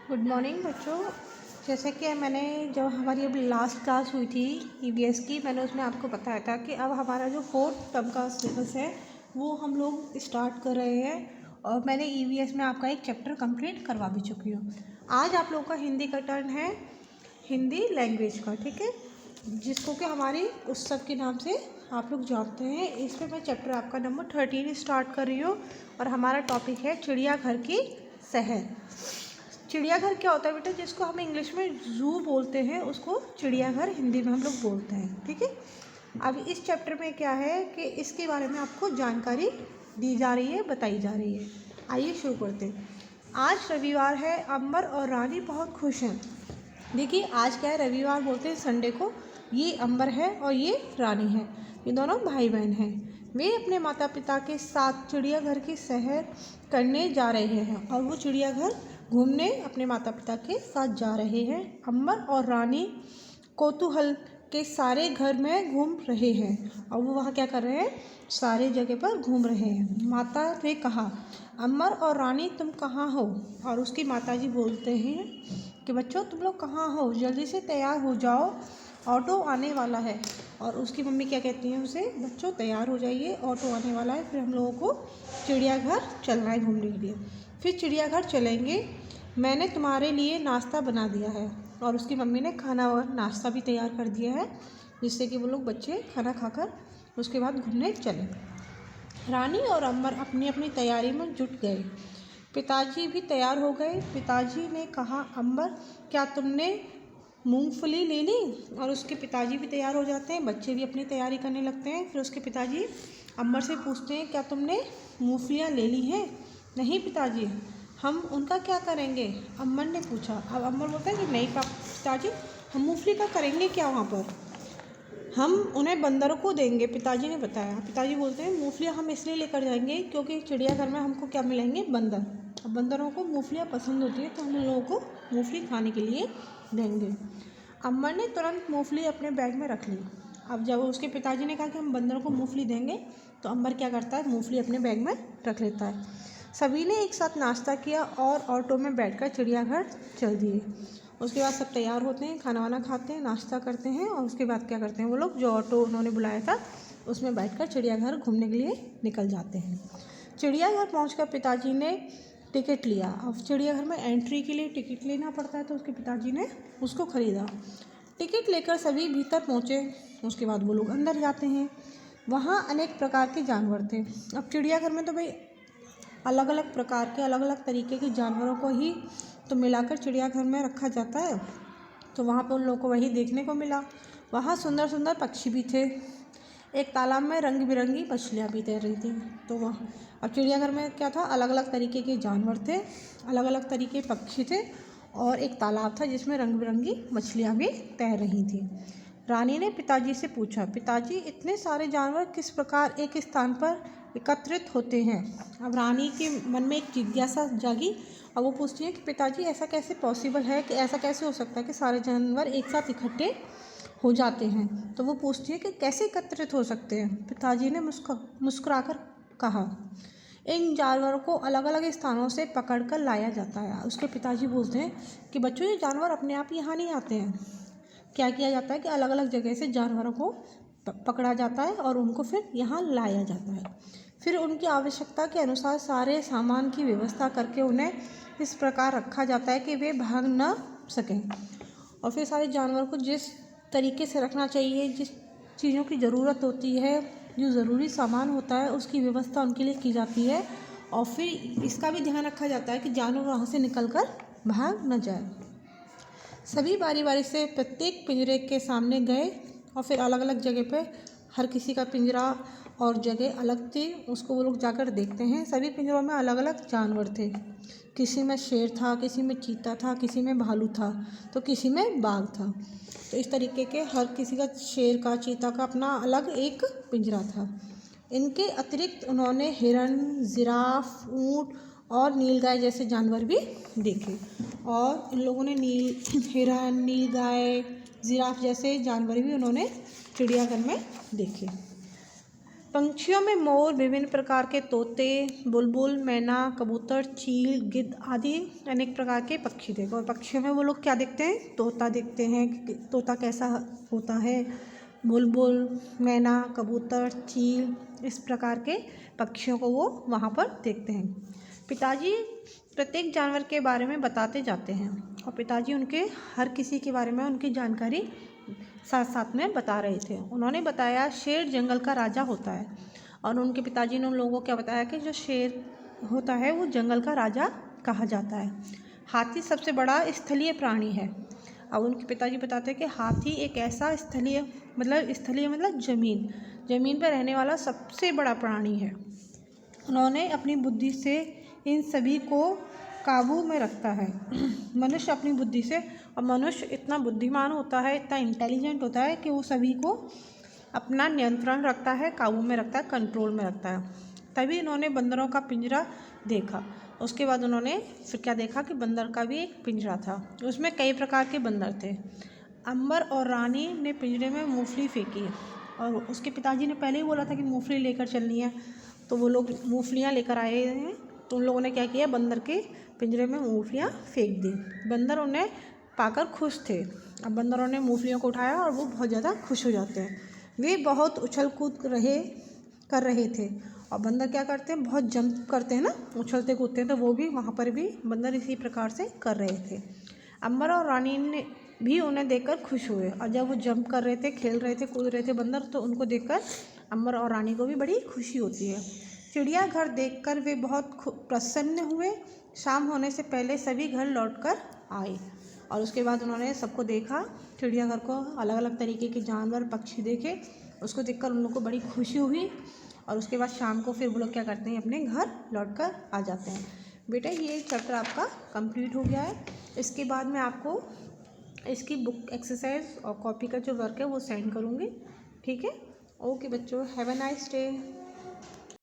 Good morning बच्चों। जैसे कि मैंने जब हमारी अभी लास्ट क्लास हुई थी ईवीएस की, मैंने उसमें आपको बताया था कि अब हमारा जो 4th टर्म का सिलेबस है वो हम लोग स्टार्ट कर रहे हैं और मैंने ईवीएस में आपका एक चैप्टर कंप्लीट करवा भी चुकी हूँ। आज आप लोगों का हिंदी का टर्न है, हिंदी लैंग्वेज का, ठीक है, जिसको कि हमारी उत्सव के नाम से आप लोग जानते हैं। इसमें मैं चैप्टर आपका नंबर 13 स्टार्ट कर रही हूँ और हमारा टॉपिक है चिड़ियाघर की सैर। चिड़ियाघर क्या होता है बेटा? जिसको हम इंग्लिश में जू बोलते हैं उसको चिड़ियाघर हिंदी में हम लोग बोलते हैं, ठीक है। अब इस चैप्टर में क्या है कि इसके बारे में आपको जानकारी दी जा रही है, बताई जा रही है। आइए शुरू करते हैं। आज रविवार है, अंबर और रानी बहुत खुश हैं। देखिए आज क्या है, रविवार बोलते हैं संडे को। ये अंबर है और ये रानी है, ये दोनों भाई बहन हैं। वे अपने माता पिता के साथ चिड़ियाघर की सैर करने जा रहे हैं और वो चिड़ियाघर घूमने अपने माता पिता के साथ जा रहे हैं। अंबर और रानी कौतूहल के सारे घर में घूम रहे हैं और वो वहाँ क्या कर रहे हैं, सारे जगह पर घूम रहे हैं। माता ने कहा, अंबर और रानी तुम कहाँ हो? और उसकी माताजी बोलते हैं कि बच्चों तुम लोग कहाँ हो, जल्दी से तैयार हो जाओ, ऑटो आने वाला है। और उसकी मम्मी क्या कहती हैं उसे, बच्चों तैयार हो जाइए, ऑटो आने वाला है, फिर हम लोगों को चिड़ियाघर चलना है घूमने के लिए। फिर चिड़ियाघर चलेंगे, मैंने तुम्हारे लिए नाश्ता बना दिया है। और उसकी मम्मी ने खाना और नाश्ता भी तैयार कर दिया है, जिससे कि वो लोग बच्चे खाना खाकर उसके बाद घूमने चले। रानी और अंबर अपनी अपनी तैयारी में जुट गए। पिताजी भी तैयार हो गए। पिताजी ने कहा, अंबर क्या तुमने मूंगफली ले ली? और उसके पिताजी भी तैयार हो जाते हैं, बच्चे भी अपनी तैयारी करने लगते हैं। फिर उसके पिताजी अंबर से पूछते हैं, क्या तुमने मूंगफलियाँ ले ली हैं? नहीं पिताजी, हम उनका क्या करेंगे? अंबर ने पूछा। अब अंबर बोलता है कि नहीं पिताजी, हम मूंगफली का करेंगे क्या वहाँ पर, हम उन्हें बंदरों को देंगे, पिताजी ने बताया। पिताजी बोलते हैं मूंगफलियाँ हम इसलिए लेकर जाएंगे क्योंकि चिड़ियाघर में हमको क्या मिलेंगे, बंदर। अब बंदरों को मूंगफलियाँ पसंद होती है तो हम लोगों को मूंगफली खाने के लिए देंगे। अंबर ने तुरंत मूंगफली अपने बैग में रख ली। अब जब उसके पिताजी ने कहा कि हम बंदरों को मूंगफली देंगे तो अंबर क्या करता है, मूंगफली अपने बैग में रख लेता है। सभी ने एक साथ नाश्ता किया और ऑटो में बैठकर चिड़ियाघर चल दिए। उसके बाद सब तैयार होते हैं, खाना वाना खाते हैं, नाश्ता करते हैं और उसके बाद क्या करते हैं, वो लोग जो ऑटो उन्होंने बुलाया था उसमें बैठकर चिड़ियाघर घूमने के लिए निकल जाते हैं। चिड़ियाघर पहुंचकर पिताजी ने टिकट लिया। अब चिड़ियाघर में एंट्री के लिए टिकट लेना पड़ता है तो उसके पिताजी ने उसको ख़रीदा। टिकट लेकर सभी भीतर पहुँचे। उसके बाद वो लोग अंदर जाते हैं। वहाँ अनेक प्रकार के जानवर थे। अब चिड़ियाघर में तो भाई अलग अलग प्रकार के, अलग अलग तरीके के जानवरों को ही तो मिलाकर चिड़ियाघर में रखा जाता है, तो वहाँ पर उन लोगों को वही देखने को मिला। वहाँ सुंदर सुंदर पक्षी भी थे। एक तालाब में रंग बिरंगी मछलियाँ भी तैर रही थी। तो वहाँ अब चिड़ियाघर में क्या था, अलग अलग तरीके के जानवर थे, अलग अलग तरीके के पक्षी थे और एक तालाब था जिसमें रंग बिरंगी मछलियाँ भी तैर रही थी। रानी ने पिताजी से पूछा, पिताजी इतने सारे जानवर किस प्रकार एक स्थान पर एकत्रित होते हैं? अब रानी के मन में एक जिज्ञासा जागी और वो पूछती है कि पिताजी ऐसा कैसे पॉसिबल है, कि ऐसा कैसे हो सकता है कि सारे जानवर एक साथ इकट्ठे हो जाते हैं? तो वो पूछती है कि कैसे एकत्रित हो सकते हैं? पिताजी ने मुस्कुराकर कहा, इन जानवरों को अलग अलग स्थानों से पकड़कर लाया जाता है। उसके पिताजी बोलते हैं कि बच्चों ये जानवर अपने आप यहाँ नहीं आते हैं। क्या किया जाता है कि अलग अलग जगह से जानवरों को पकड़ा जाता है और उनको फिर यहाँ लाया जाता है। फिर उनकी आवश्यकता के अनुसार सारे सामान की व्यवस्था करके उन्हें इस प्रकार रखा जाता है कि वे भाग न सकें। और फिर सारे जानवरों को जिस तरीके से रखना चाहिए, जिस चीज़ों की ज़रूरत होती है, जो ज़रूरी सामान होता है, उसकी व्यवस्था उनके लिए की जाती है। और फिर इसका भी ध्यान रखा जाता है कि जानवर वहाँ से निकलकर भाग न जाए। सभी बारी बारी से प्रत्येक पिंजरे के सामने गए और फिर अलग अलग जगह पे, हर किसी का पिंजरा और जगह अलग थी, उसको वो लोग जाकर देखते हैं। सभी पिंजरों में अलग अलग जानवर थे। किसी में शेर था, किसी में चीता था, किसी में भालू था, तो किसी में बाघ था। तो इस तरीके के हर किसी का, शेर का, चीता का अपना अलग एक पिंजरा था। इनके अतिरिक्त उन्होंने हिरन, जिराफ, ऊँट और नीलगाय जैसे जानवर भी देखे। और इन लोगों ने हिरन, नीलगाय, जिराफ जैसे जानवर भी उन्होंने चिड़ियाघर में देखे। पंछियों में मोर, विभिन्न प्रकार के तोते, बुलबुल, मैना, कबूतर, चील, गिद्ध आदि अनेक प्रकार के पक्षी देखो। और पक्षियों में वो लोग क्या देखते हैं? तोता देखते हैं कि तोता कैसा होता है, बुलबुल, मैना, कबूतर, चील, इस प्रकार के पक्षियों को वो वहाँ पर देखते हैं। पिताजी प्रत्येक जानवर के बारे में बताते जाते हैं और पिताजी उनके हर किसी के बारे में उनकी जानकारी साथ साथ में बता रहे थे। उन्होंने बताया शेर जंगल का राजा होता है और उनके पिताजी ने उन लोगों को क्या बताया कि जो शेर होता है वो जंगल का राजा कहा जाता है। हाथी सबसे बड़ा स्थलीय प्राणी है। अब उनके पिताजी बताते हैं कि हाथी एक ऐसा स्थलीय मतलब ज़मीन पर रहने वाला सबसे बड़ा प्राणी है। उन्होंने अपनी बुद्धि से इन सभी को काबू में रखता है। मनुष्य अपनी बुद्धि से, और मनुष्य इतना बुद्धिमान होता है, इतना इंटेलिजेंट होता है कि वो सभी को अपना नियंत्रण रखता है, काबू में रखता है, कंट्रोल में रखता है। तभी उन्होंने बंदरों का पिंजरा देखा। उसके बाद उन्होंने फिर क्या देखा कि बंदर का भी एक पिंजरा था, उसमें कई प्रकार के बंदर थे। अंबर और रानी ने पिंजरे में मूंगफली फेंकी और उसके पिताजी ने पहले ही बोला था कि मूंगफली लेकर चलनी है, तो वो लोग मूंगफलियाँ लेकर आए हैं। तो उन लोगों ने क्या किया, बंदर के पिंजरे में मूंगफलियाँ फेंक दी। बंदर उन्हें पाकर खुश थे। अब बंदरों ने मूंगफलियों को उठाया और वो बहुत ज़्यादा खुश हो जाते हैं। वे बहुत उछल कूद कर रहे थे और बंदर क्या करते हैं, बहुत जंप करते हैं ना, उछलते कूदते हैं, तो वो भी वहाँ पर भी बंदर इसी प्रकार से कर रहे थे। अंबर और रानी ने भी उन्हें देखकर खुश हुए और जब वो जंप कर रहे थे, खेल रहे थे, कूद रहे थे बंदर, तो उनको देखकर अंबर और रानी को भी बड़ी खुशी होती है। चिड़ियाघर देखकर वे बहुत प्रसन्न हुए। शाम होने से पहले सभी घर लौटकर आए और उसके बाद उन्होंने सबको देखा, चिड़ियाघर को, अलग अलग तरीके के जानवर पक्षी देखे। उसको देखकर उन लोगों को बड़ी खुशी हुई और उसके बाद शाम को फिर वो लोग क्या करते हैं, अपने घर लौटकर आ जाते हैं। बेटा ये चैप्टर आपका कंप्लीट हो गया है। इसके बाद मैं आपको इसकी बुक एक्सरसाइज और कॉपी का जो वर्क है वो सेंड करूँगी। ठीक है, ओके बच्चों, हैव अ नाइस डे।